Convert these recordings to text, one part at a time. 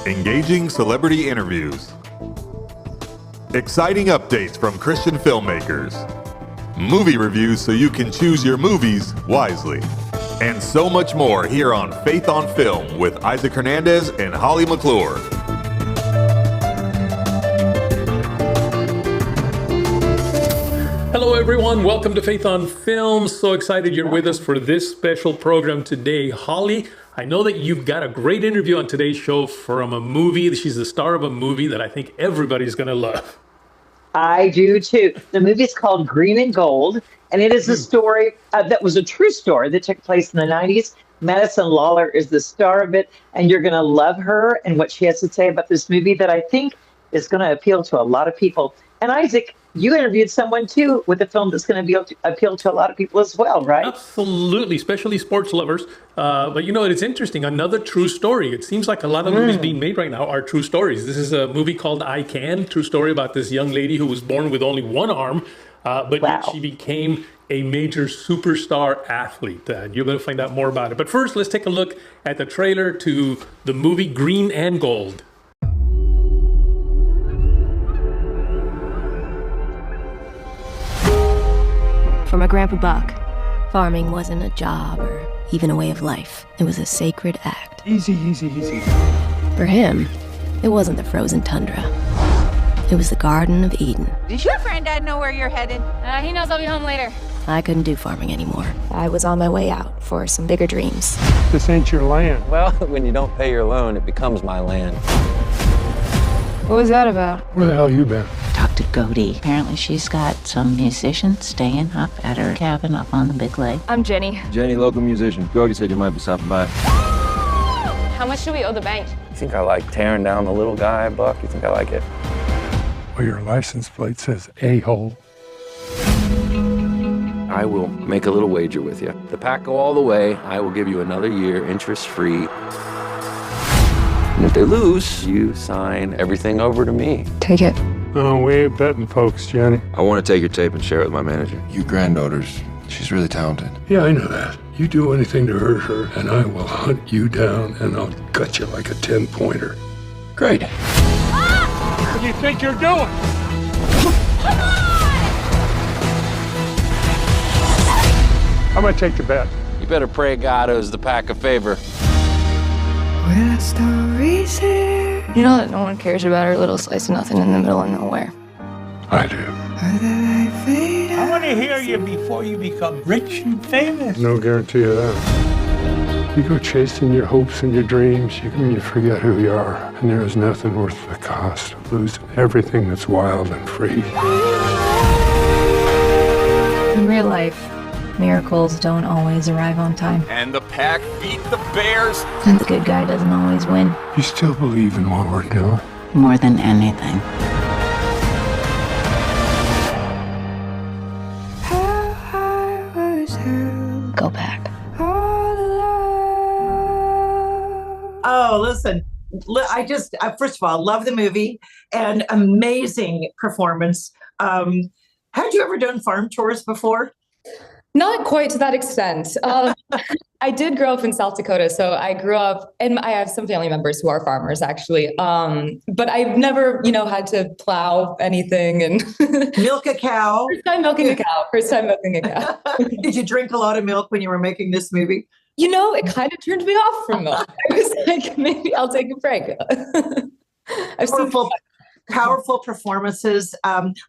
engaging celebrity interviews, exciting updates from Christian filmmakers, movie reviews so you can choose your movies wisely, and so much more here on Faith on Film with Isaac Hernandez and Holly McClure. Hello everyone, welcome to Faith on Film. So excited you're with us for this special program today. Holly, I know that you've got a great interview on today's show from a movie. She's the star of a movie that I think everybody's going to love. I do too. The movie's called Green and Gold, and it is a story that was a true story that took place in the 90s. Madison Lawlor is the star of it, and you're going to love her and what she has to say about this movie that I think is going to appeal to a lot of people. And Isaac, you interviewed someone too with a film that's going to appeal to a lot of people as well, right? Absolutely, especially sports lovers. But you know, it's interesting. Another true story. It seems like a lot of movies being made right now are true stories. This is a movie called I Can, true story about this young lady who was born with only one arm, but yet she became a major superstar athlete. And you're going to find out more about it. But first, let's take a look at the trailer to the movie Green and Gold. For my Grandpa Buck, farming wasn't a job or even a way of life. It was a sacred act. Easy, easy, easy. For him, it wasn't the frozen tundra. It was the Garden of Eden. Does your granddad know where you're headed? He knows I'll be home later. I couldn't do farming anymore. I was on my way out for some bigger dreams. This ain't your land. Well, when you don't pay your loan, it becomes my land. What was that about? Where the hell you been? Talk to Godie. Apparently she's got some musicians staying up at her cabin up on the big lake. I'm Jenny. Jenny, local musician. Gordy said you might be stopping by. How much do we owe the bank? You think I like tearing down the little guy, Buck? You think I like it? Well, your license plate says a-hole. I will make a little wager with you. The pack go all the way. I will give you another year, interest-free. And if they lose, you sign everything over to me. Take it. Oh, we ain't betting folks, Jenny. I want to take your tape and share it with my manager. Your granddaughter's, she's really talented. Yeah, I know that. You do anything to hurt her, and I will hunt you down, and I'll gut you like a 10-pointer. Great. What do you think you're doing? Come on! I'm gonna take the bet. You better pray God owes the pack a favor. You know that no one cares about her little slice of nothing in the middle of nowhere. I do. I want to hear you before you become rich and famous. No guarantee of that. You go chasing your hopes and your dreams, you forget who you are. And there is nothing worth the cost of losing everything that's wild and free. In real life, miracles don't always arrive on time. And the pack beat the Bears. And the good guy doesn't always win. You still believe in what we're doing? More than anything. Go back. Oh, listen, first of all, love the movie and amazing performance. Had you ever done farm tours before? Not quite to that extent. I did grow up in South Dakota, so I grew up, and I have some family members who are farmers, actually. But I've never, had to plow anything and Milk a cow. First time milking a cow. Did you drink a lot of milk when you were making this movie? It kind of turned me off from milk. I was like, maybe I'll take a break. Powerful performances.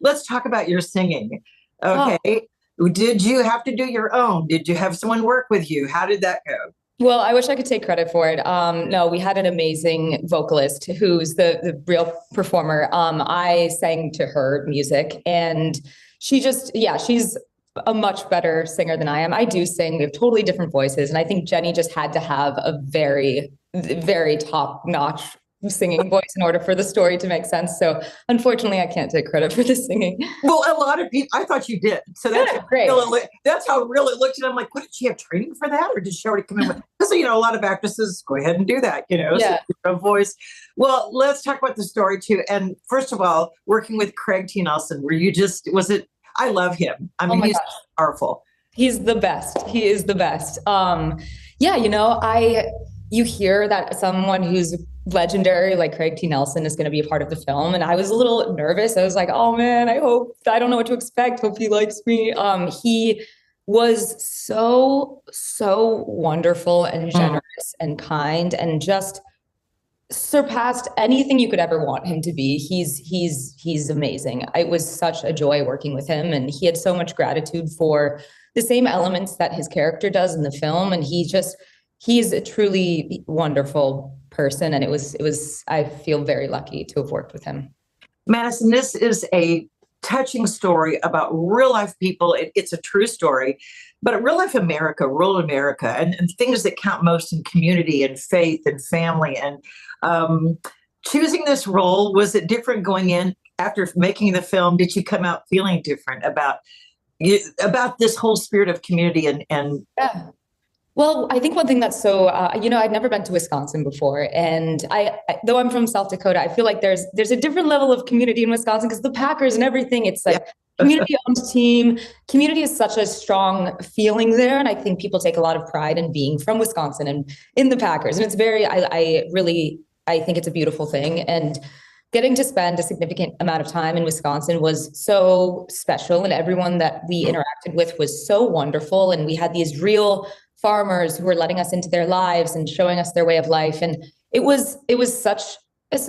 Let's talk about your singing. Okay. Oh. Did you have to do your own? Did you have someone work with you? How did that go? Well, I wish I could take credit for it. No, we had an amazing vocalist who's the real performer. I sang to her music, and she's a much better singer than I am. I do sing. We have totally different voices. And I think Jenny just had to have a very, very top-notch singing voice in order for the story to make sense. So unfortunately, I can't take credit for the singing. Well, a lot of people, I thought you did. So that's great. That's how it really looked. And I'm like, what, did she have training for that? Or did she already come in with, because, a lot of actresses go ahead and do that, Yeah. So a voice. Well, let's talk about the story too. And first of all, working with Craig T. Nelson, I love him. I mean, he's powerful. He's the best. He is the best. you hear that someone who's legendary, like Craig T. Nelson, is going to be a part of the film. And I was a little nervous. I was like, oh man, I don't know what to expect. Hope he likes me. He was so wonderful and generous and kind and just surpassed anything you could ever want him to be. He's amazing. It was such a joy working with him, and he had so much gratitude for the same elements that his character does in the film. And he's a truly wonderful person. And it was, I feel very lucky to have worked with him. Madison, this is a touching story about real life people. It's a true story, but real life America, rural America, and things that count most in community and faith and family. And choosing this role, was it different going in after making the film? Did you come out feeling different about this whole spirit of community and Yeah. Well, I think one thing that's so, I'd never been to Wisconsin before. And though I'm from South Dakota, I feel like there's a different level of community in Wisconsin because the Packers and everything, it's like community-owned team. Community is such a strong feeling there. And I think people take a lot of pride in being from Wisconsin and in the Packers. And it's I think it's a beautiful thing. And getting to spend a significant amount of time in Wisconsin was so special. And everyone that we interacted with was so wonderful. And we had these real farmers who were letting us into their lives and showing us their way of life. And it was such,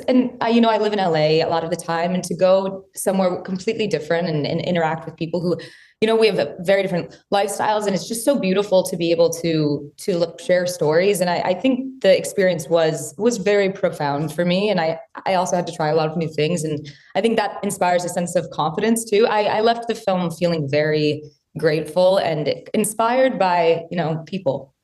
and I live in LA a lot of the time, and to go somewhere completely different and interact with people who, we have very different lifestyles, and it's just so beautiful to be able to share stories. And I think the experience was very profound for me. And I also had to try a lot of new things. And I think that inspires a sense of confidence too. I left the film feeling very grateful and inspired by, people.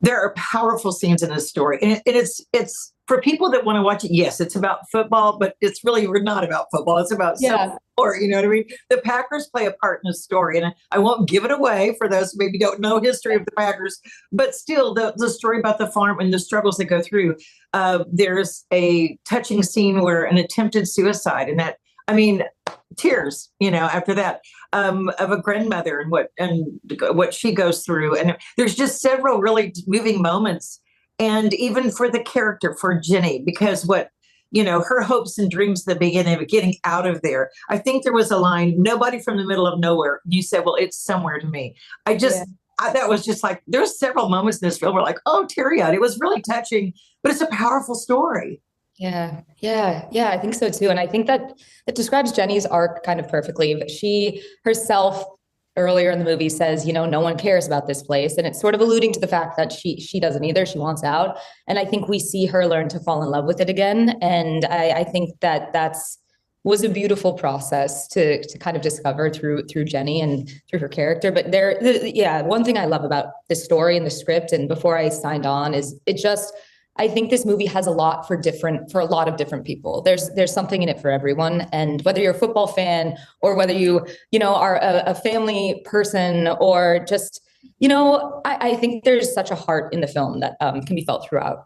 There are powerful scenes in this story, and it's for people that want to watch it. Yes, it's about football, but it's really not about football. It's about sport. You know what I mean? The Packers play a part in the story, and I won't give it away for those who maybe don't know history of the Packers, but still the story about the farm and the struggles they go through. There's a touching scene where an attempted suicide, and that, tears, after that, of a grandmother and what she goes through. And there's just several really moving moments. And even for the character, for Jenny, because her hopes and dreams at the beginning of getting out of there. I think there was a line, nobody from the middle of nowhere. You said, well, it's somewhere to me. That was just like, there's several moments in this film where like, oh, teary-eyed. It was really touching, but it's a powerful story. Yeah, I think so too. And I think that it describes Jenny's arc kind of perfectly. She herself earlier in the movie says, no one cares about this place. And it's sort of alluding to the fact that she doesn't either. She wants out. And I think we see her learn to fall in love with it again. And I think that was a beautiful process to kind of discover through Jenny and through her character. But one thing I love about the story and the script, and before I signed on, is I think this movie has a lot for a lot of different people. There's something in it for everyone. And whether you're a football fan or whether you are a family person or just, I think there's such a heart in the film that can be felt throughout.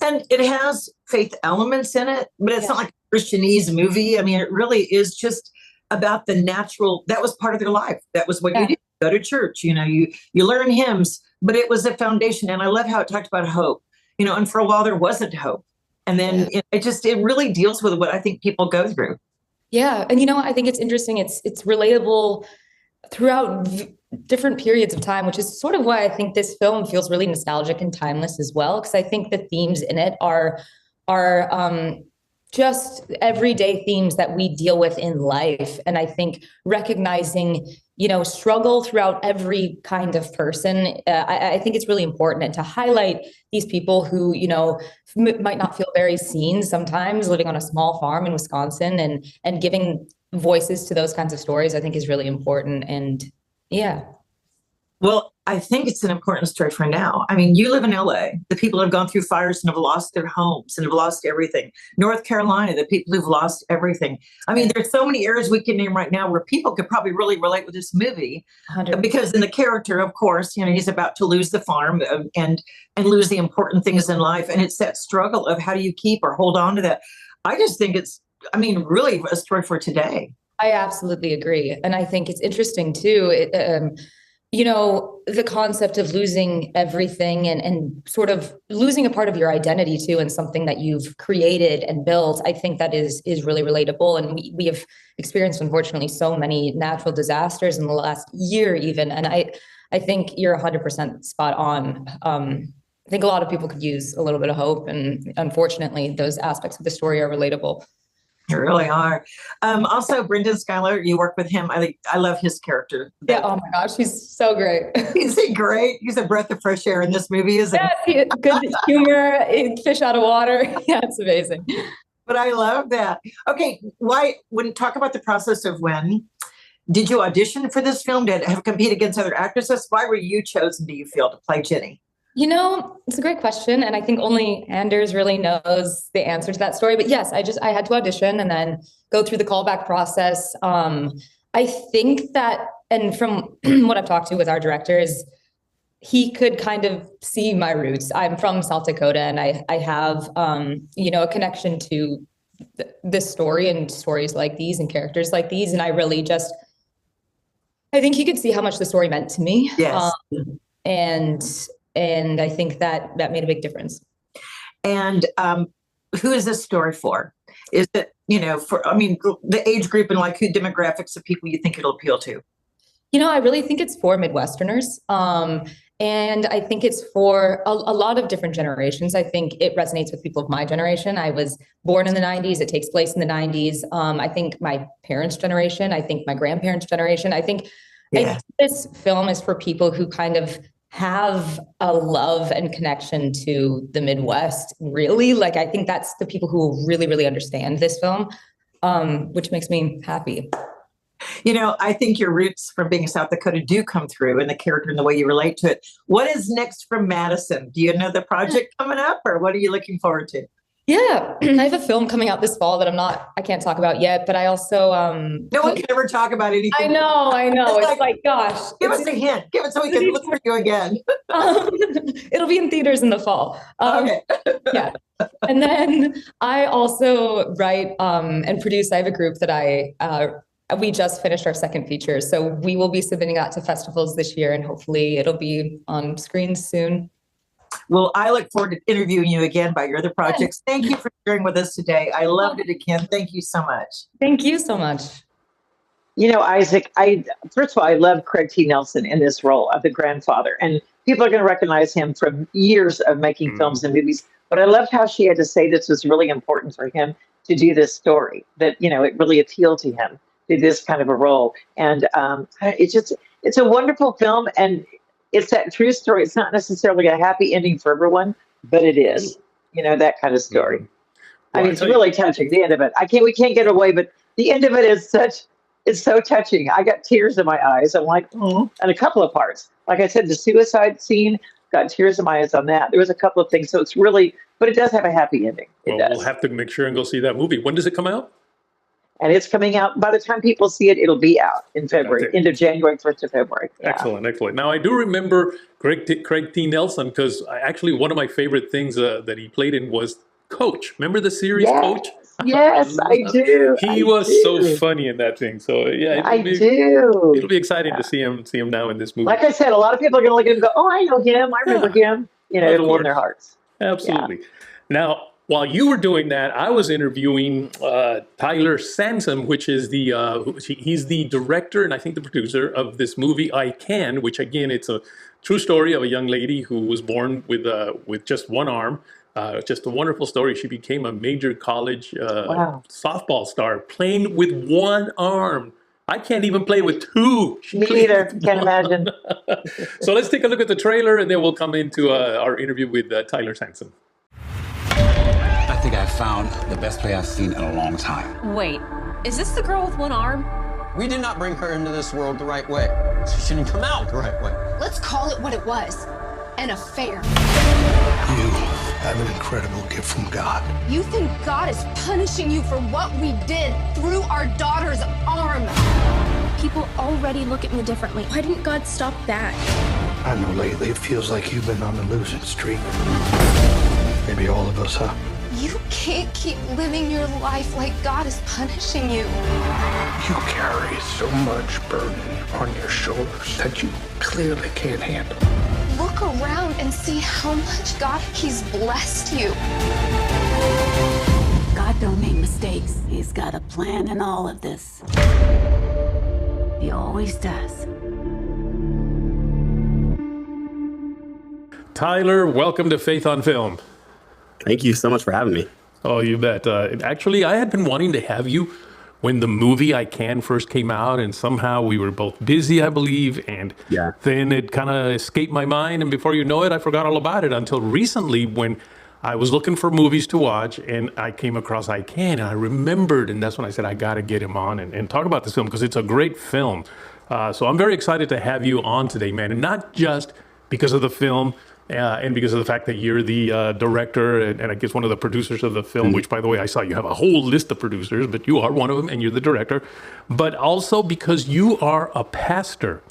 And it has faith elements in it, but it's not like a Christianese movie. It really is just about the natural, that was part of their life. That was what you did. Go to church, you learn hymns, but it was a foundation. And I love how it talked about hope. And for a while there wasn't hope. And then it really deals with what I think people go through. Yeah. And, I think it's interesting. It's relatable throughout different periods of time, which is sort of why I think this film feels really nostalgic and timeless as well. Because I think the themes in it are just everyday themes that we deal with in life. And I think recognizing, struggle throughout every kind of person. I think it's really important, and to highlight these people who, might not feel very seen sometimes living on a small farm in Wisconsin, and giving voices to those kinds of stories, I think is really important. And Well, I think it's an important story for now. You live in LA. The people have gone through fires and have lost their homes and have lost everything. North Carolina, the people who've lost everything. There's so many areas we can name right now where people could probably really relate with this movie. 100%. Because in the character, of course, he's about to lose the farm and lose the important things in life. And it's that struggle of how do you keep or hold on to that. I just think it's, really a story for today. I absolutely agree. And I think it's interesting too. you know, the concept of losing everything and sort of losing a part of your identity too, and something that you've created and built, I think that is really relatable. And we have experienced, unfortunately, so many natural disasters in the last year even. And I think you're 100% spot on. I think a lot of people could use a little bit of hope. And unfortunately, those aspects of the story are relatable. They really are. Also, Brendan Schuyler, you work with him. I love his character. Yeah. Oh my gosh, he's so great. Is he great? He's a breath of fresh air in this movie, isn't he? Yeah, good humor, fish out of water. Yeah, it's amazing. But I love that. Okay, talk about the process of when did you audition for this film? Did have compete against other actresses? Why were you chosen, do you feel, to play Jenny? You know, it's a great question. And I think only Anders really knows the answer to that story. But yes, I had to audition and then go through the callback process. I think that, and from what I've talked to with our directors, he could kind of see my roots. I'm from South Dakota, and I have, you know, a connection to this story and stories like these and characters like these. And I really just, I think he could see how much the story meant to me. Yes. And I think that made a big difference. And who is this story for? Is it, you know, the age group and like who demographics of people you think it'll appeal to? You know, I really think it's for Midwesterners. And I think it's for a lot of different generations. I think it resonates with people of my generation. I was born in the 90s. It takes place in the 90s. I think my parents' generation, I think my grandparents' generation. I think this film is for people who kind of have a love and connection to the Midwest, really. Like, I think that's the people who will really, really understand this film, which makes me happy. You know, I think your roots from being South Dakota do come through in the character and the way you relate to it. What is next from Madison? Do you know the project coming up, or what are you looking forward to? Yeah, I have a film coming out this fall that I can't talk about yet, but I also, no one can ever talk about anything. I know. It's like, gosh. Give us a hint. Give it so we can look for you again. It'll be in theaters in the fall. Okay. Yeah. And then I also write and produce. I have a group that we just finished our second feature. So we will be submitting that to festivals this year, and hopefully it'll be on screens soon. Well, I look forward to interviewing you again about your other projects. Thank you for sharing with us today. I loved it again. Thank you so much. Thank you so much. You know, Isaac, first of all, I love Craig T. Nelson in this role of the grandfather. And people are going to recognize him from years of making films and movies. But I loved how she had to say this was really important for him to do this story, that, you know, it really appealed to him, to this kind of a role. And it's a wonderful film. And it's that true story. It's not necessarily a happy ending for everyone, but it is, you know, that kind of story. Well, I mean, it's really touching, the end of it. We can't get away, but the end of it is it's so touching. I got tears in my eyes. I'm like, and a couple of parts. Like I said, the suicide scene, got tears in my eyes on that. There was a couple of things. So it's really, but it does have a happy ending. We'll have to make sure and go see that movie. When does it come out? And it's coming out, by the time people see it, it'll be out in February, end of January, 1st of February. Yeah. Excellent. Now, I do remember Craig T. Nelson, because actually one of my favorite things that he played in was Coach. Remember the series Coach? Yes, I do. He was so funny in that thing. So yeah, it'll be exciting to see him now in this movie. Like I said, a lot of people are going to look at him and go, "Oh, I know him. I remember him." You know, it'll warm their hearts. Absolutely. Yeah. Now, while you were doing that, I was interviewing Tyler Sansom, which is he's the director and I think the producer of this movie I Can, which again, it's a true story of a young lady who was born with just one arm. Just a wonderful story. She became a major college softball star, playing with one arm. I can't even play with two. Me neither. Can't imagine. So let's take a look at the trailer, and then we'll come into our interview with Tyler Sansom. I think I found the best play I've seen in a long time. Wait, is this the girl with one arm? We did not bring her into this world the right way. She shouldn't come out the right way. Let's call it what it was. An affair. You have an incredible gift from God. You think God is punishing you for what we did through our daughter's arm? People already look at me differently. Why didn't God stop that? I know lately it feels like you've been on the losing streak. Maybe all of us, huh? You can't keep living your life like God is punishing you. You carry so much burden on your shoulders that you clearly can't handle. Look around and see how much God, He's blessed you. God don't make mistakes. He's got a plan in all of this. He always does. Tyler, welcome to Faith on Film. Thank you so much for having me. Oh, you bet. Actually, I had been wanting to have you when the movie I Can first came out, and somehow we were both busy, I believe, and then it kind of escaped my mind, and before you know it, I forgot all about it until recently when I was looking for movies to watch, and I came across I Can, and I remembered, and that's when I said, I got to get him on and talk about this film, because it's a great film. So I'm very excited to have you on today, man, and not just because of the film, and because of the fact that you're the director and I guess one of the producers of the film, which, by the way, I saw you have a whole list of producers, but you are one of them and you're the director, but also because you are a pastor.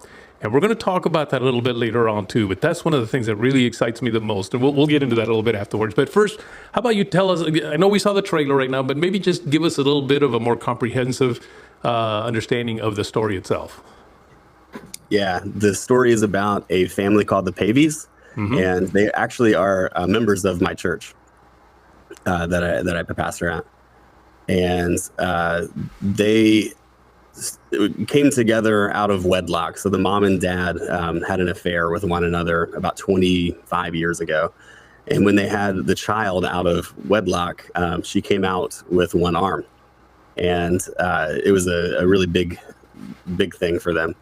And we're going to talk about that a little bit later on, too. But that's one of the things that really excites me the most. And we'll get into that a little bit afterwards. But first, how about you tell us, I know we saw the trailer right now, but maybe just give us a little bit of a more comprehensive understanding of the story itself. Yeah, the story is about a family called the Pavies. And they actually are members of my church that I pastor at. And they came together out of wedlock. So the mom and dad had an affair with one another about 25 years ago. And when they had the child out of wedlock, she came out with one arm. And it was a really big thing for them.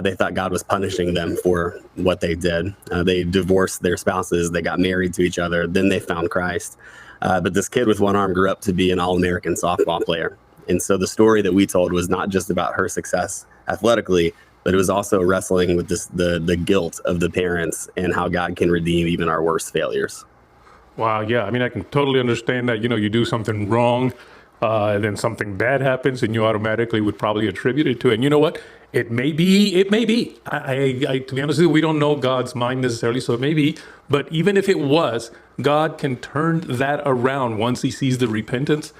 They thought God was punishing them for what they did. They divorced their spouses. They got married to each other. Then they found Christ. But this kid with one arm grew up to be an All-American softball player. And so the story that we told was not just about her success athletically, but it was also wrestling with the guilt of the parents and how God can redeem even our worst failures. Wow, yeah. I mean, I can totally understand that, you do something wrong, and then something bad happens, and you automatically would probably attribute it to it. And you know what? It may be. I to be honest with you, we don't know God's mind necessarily, so it may be. But even if it was, God can turn that around once He sees the repentance,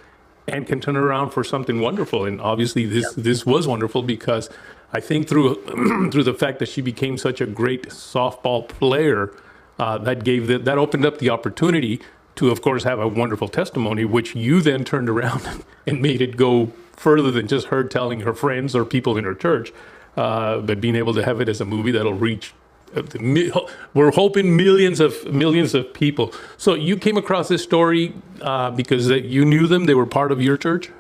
and can turn it around for something wonderful. And obviously, this was wonderful because I think through through the fact that she became such a great softball player, that opened up the opportunity to, of course, have a wonderful testimony, which you then turned around and made it go further than just her telling her friends or people in her church, but being able to have it as a movie that'll reach, we're hoping millions of people. So you came across this story because you knew them, they were part of your church?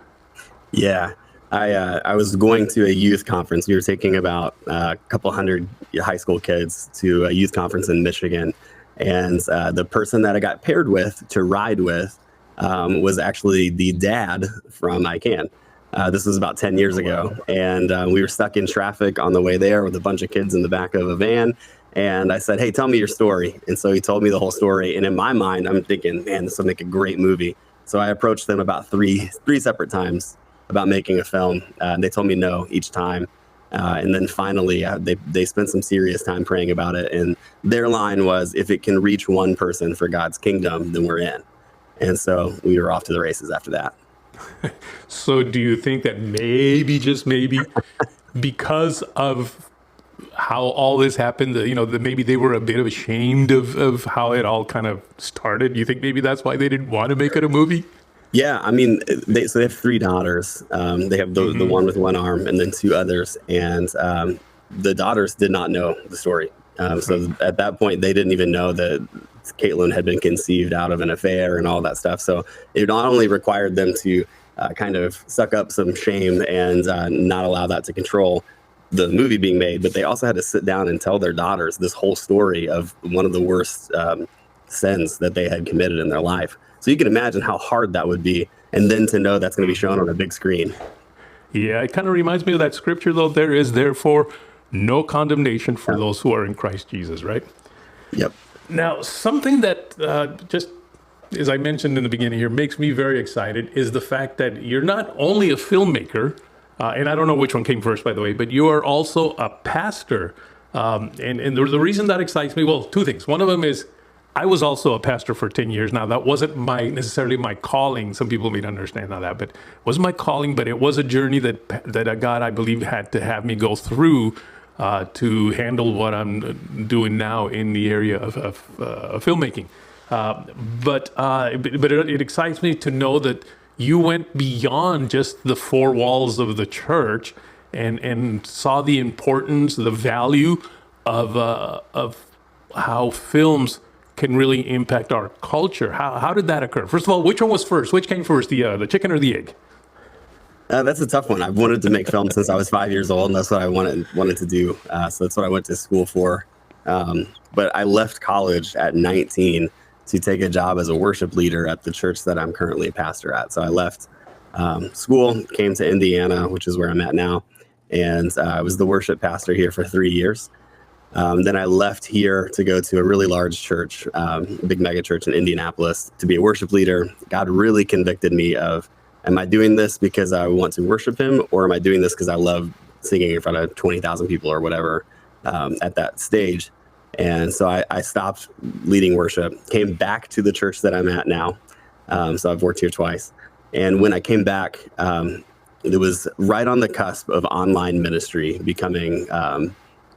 Yeah, I was going to a youth conference. We were taking about a couple hundred high school kids to a youth conference in Michigan. And the person that I got paired with to ride with was actually the dad from I Can. This was about 10 years ago. And we were stuck in traffic on the way there with a bunch of kids in the back of a van. And I said, hey, tell me your story. And so he told me the whole story. And in my mind, I'm thinking, man, this will make a great movie. So I approached them about three separate times about making a film. They told me no each time. And then finally, they spent some serious time praying about it. And their line was, if it can reach one person for God's kingdom, then we're in. And so we were off to the races after that. So do you think that maybe, just maybe, because of how all this happened, that maybe they were a bit ashamed of how it all kind of started? Do you think maybe that's why they didn't want to make it a movie? Yeah, I mean, they have 3 daughters. They have the one with one arm and then 2 others. And the daughters did not know the story. So at that point, they didn't even know that Caitlin had been conceived out of an affair and all that stuff. So it not only required them to kind of suck up some shame and not allow that to control the movie being made, but they also had to sit down and tell their daughters this whole story of one of the worst sins that they had committed in their life. So you can imagine how hard that would be. And then to know that's going to be shown on a big screen. Yeah, it kind of reminds me of that scripture, though. There is therefore no condemnation for those who are in Christ Jesus, right? Yep. Now, something that just, as I mentioned in the beginning here, makes me very excited is the fact that you're not only a filmmaker, and I don't know which one came first, by the way, but you are also a pastor. And the reason that excites me, well, 2 things. One of them is I was also a pastor for 10 years. Now, that wasn't necessarily my calling. Some people may understand how that, but it wasn't my calling, but it was a journey that God, I believe, had to have me go through to handle what I'm doing now in the area of filmmaking. But it excites me to know that you went beyond just the four walls of the church and saw the importance, the value of how films can really impact our culture. How did that occur? First of all, which one was first? Which came first, the chicken or the egg? That's a tough one. I've wanted to make films since I was 5 years old, and that's what I wanted to do. So that's what I went to school for. But I left college at 19 to take a job as a worship leader at the church that I'm currently a pastor at. So I left school, came to Indiana, which is where I'm at now, and I was the worship pastor here for 3 years. Then I left here to go to a really large church, big mega church in Indianapolis, to be a worship leader. God really convicted me of, am I doing this because I want to worship him, or am I doing this because I love singing in front of 20,000 people or whatever at that stage? And so I stopped leading worship, came back to the church that I'm at now. So I've worked here twice. And when I came back, it was right on the cusp of online ministry becoming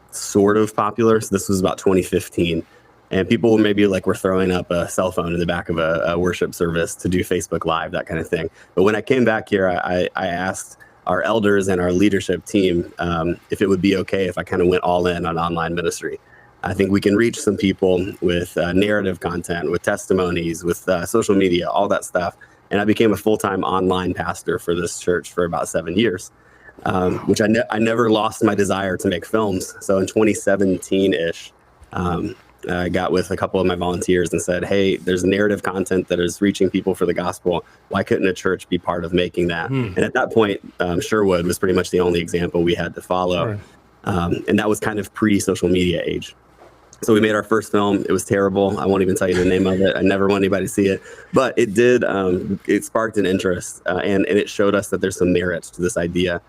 sort of popular. So this was about 2015. And people maybe were throwing up a cell phone in the back of a worship service to do Facebook Live, that kind of thing. But when I came back here, I asked our elders and our leadership team if it would be okay if I kind of went all in on online ministry. I think we can reach some people with narrative content, with testimonies, with social media, all that stuff. And I became a full-time online pastor for this church for about 7 years, which I never lost my desire to make films. So in 2017-ish, I got with a couple of my volunteers and said, hey, there's narrative content that is reaching people for the gospel. Why couldn't a church be part of making that? And at that point, Sherwood was pretty much the only example we had to follow. Right. And that was kind of pre-social media age. So we made our first film. It was terrible. I won't even tell you the name of it. I never want anybody to see it. But it did, it sparked an interest, and it showed us that there's some merit to this idea.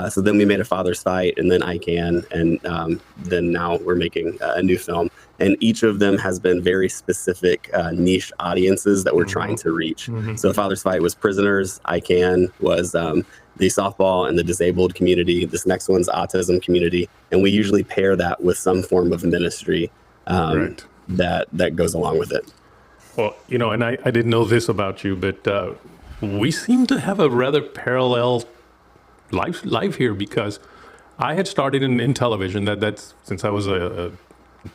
So then we made A Father's Fight, and then I Can, and then now we're making a new film. And each of them has been very specific niche audiences that we're trying to reach. So A Father's Fight was prisoners. I Can was the softball and the disabled community. This next one's autism community. And we usually pair that with some form of ministry that goes along with it. Well, and I didn't know this about you, but we seem to have a rather parallel life here, because I had started in television. That's since I was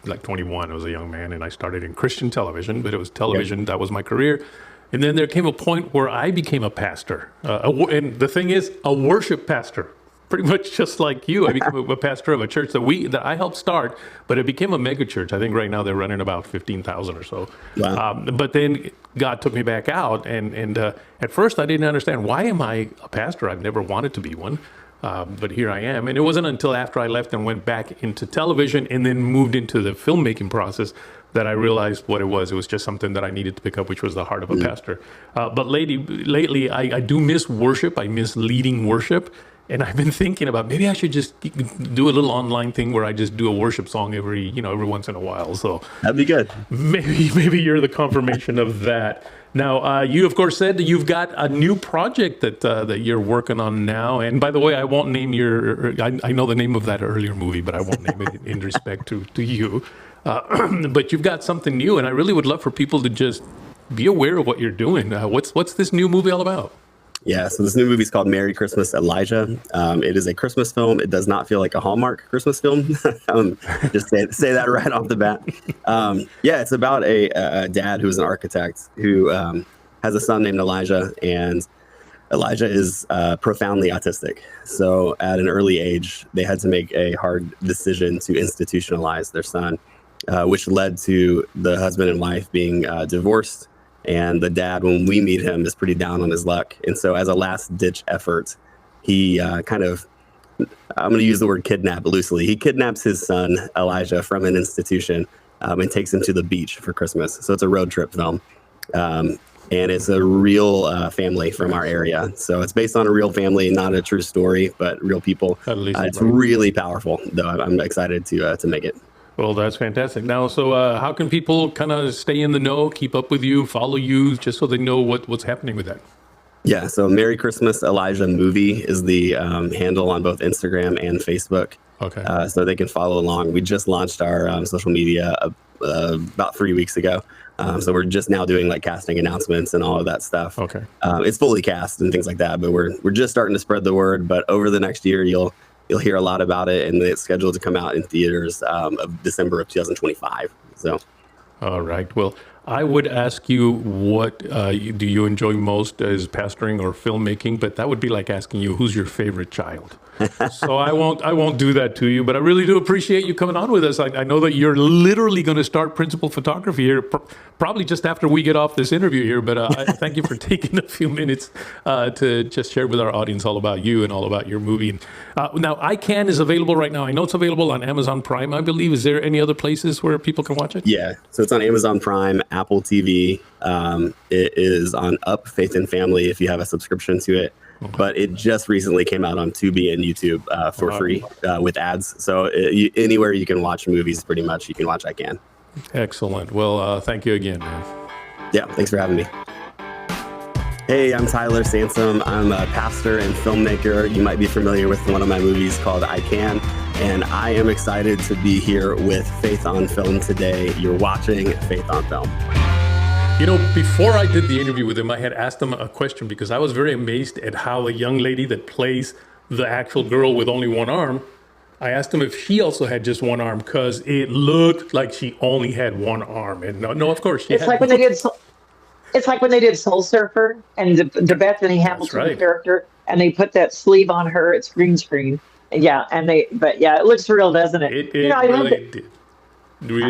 like 21, I was a young man, and I started in Christian television, but it was television. That was my career. And then there came a point where I became a pastor. And the thing is, a worship pastor, pretty much just like you. I became a pastor of a church that I helped start, but it became a mega church. I think right now they're running about 15,000 or so. Wow. But then God took me back out. And at first I didn't understand, why am I a pastor? I've never wanted to be one. But here I am. And it wasn't until after I left and went back into television and then moved into the filmmaking process that I realized what it was. It was just something that I needed to pick up, which was the heart of a pastor. But lately, I do miss worship. I miss leading worship. And I've been thinking about, maybe I should just do a little online thing where I just do a worship song every once in a while. So that'd be good. Maybe you're the confirmation of that. Now, you of course said that you've got a new project that you're working on now. And by the way, I won't name I know the name of that earlier movie, but I won't name it in respect to you. But you've got something new, and I really would love for people to just be aware of what you're doing. What's this new movie all about? Yeah, so this new movie is called Merry Christmas, Elijah. It is a Christmas film. It does not feel like a Hallmark Christmas film. Just say that right off the bat. Yeah, it's about a dad who's an architect who has a son named Elijah, and Elijah is profoundly autistic. So at an early age, they had to make a hard decision to institutionalize their son, which led to the husband and wife being divorced. And the dad, when we meet him, is pretty down on his luck. And so as a last-ditch effort, he I'm going to use the word kidnap loosely. He kidnaps his son, Elijah, from an institution and takes him to the beach for Christmas. So it's a road trip film. And it's a real family from our area. So it's based on a real family, not a true story, but real people. It's really powerful, though. I'm excited to make it. Well, that's fantastic. Now, so how can people kind of stay in the know, keep up with you, follow you, just so they know what's happening with that? Yeah, so Merry Christmas Elijah Movie is the handle on both Instagram and Facebook. Okay. So they can follow along. We just launched our social media about 3 weeks ago. So we're just now doing like casting announcements and all of that stuff. Okay. It's fully cast and things like that, but we're just starting to spread the word. But over the next year, you'll hear a lot about it, and it's scheduled to come out in theaters of December of 2025. So. All right. Well, I would ask you what do you enjoy most as pastoring or filmmaking, but that would be like asking you who's your favorite child. So I won't do that to you, but I really do appreciate you coming on with us. I know that you're literally going to start principal photography here, probably just after we get off this interview here, but I thank you for taking a few minutes to just share with our audience all about you and all about your movie. Now, I Can is available right now. I know it's available on Amazon Prime, I believe. Is there any other places where people can watch it? Yeah, so it's on Amazon Prime, Apple TV. It is on Up Faith and Family if you have a subscription to it. Okay. But it just recently came out on Tubi and YouTube for free with ads. So anywhere you can watch movies, pretty much, you can watch I Can. Excellent. Well, thank you again, man. Yeah, thanks for having me. Hey, I'm Tyler Sansom. I'm a pastor and filmmaker. You might be familiar with one of my movies called I Can. And I am excited to be here with Faith on Film today. You're watching Faith on Film. You know, before I did the interview with him, I had asked him a question because I was very amazed at how a young lady that plays the actual girl with only one arm, I asked him if she also had just one arm because it looked like she only had one arm. And no, of course she It's like when they did Soul Surfer and the Bethany Hamilton character, and they put that sleeve on her. It's green screen. Yeah, it looks real, doesn't it? It really did.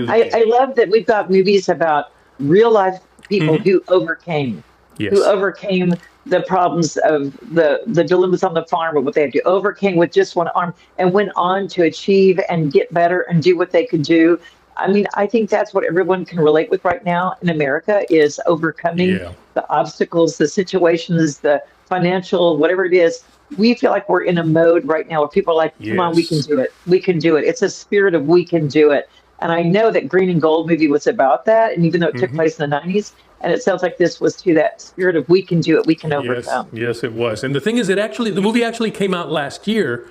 I love that we've got movies about real life people who overcame the problems of the dilemmas on the farm, or what they had to overcame with just one arm, and went on to achieve and get better and do what they could do. I mean, I think that's what everyone can relate with right now in America is overcoming the obstacles, the situations, the financial, whatever it is. We feel like we're in a mode right now where people are like, come on, we can do it. We can do it. It's a spirit of we can do it. And I know that Green and Gold movie was about that. And even though it took place in the 90s, and it sounds like this was to that spirit of we can do it, we can overcome. Yes, it was. And the thing is, the movie actually came out last year.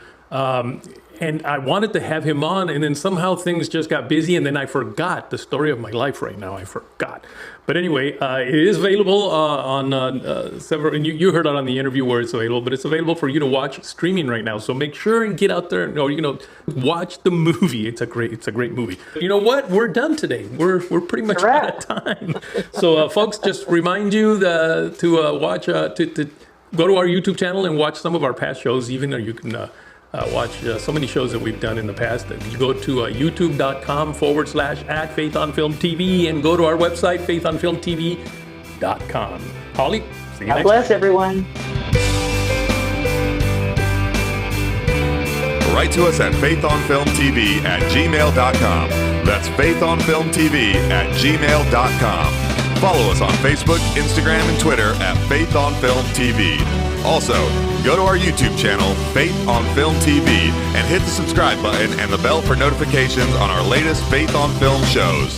And I wanted to have him on, and then somehow things just got busy, and then I forgot the story of my life right now. I forgot. But anyway, it is available on several, and you heard it on the interview where it's available, but it's available for you to watch streaming right now. So make sure and get out there and watch the movie. It's a great movie. You know what? We're done today. We're pretty much out of time. So folks, just remind you to watch to go to our YouTube channel and watch some of our past shows. Even though you can watch so many shows that we've done in the past. You go to youtube.com/@FaithOnFilmTV and go to our website, faithonfilmtv.com. Holly, see you next time. God bless everyone. Write to us at faithonfilmtv@gmail.com. That's faithonfilmtv@gmail.com. Follow us on Facebook, Instagram, and Twitter at Faith on Film TV. Also, go to our YouTube channel, Faith on Film TV, and hit the subscribe button and the bell for notifications on our latest Faith on Film shows.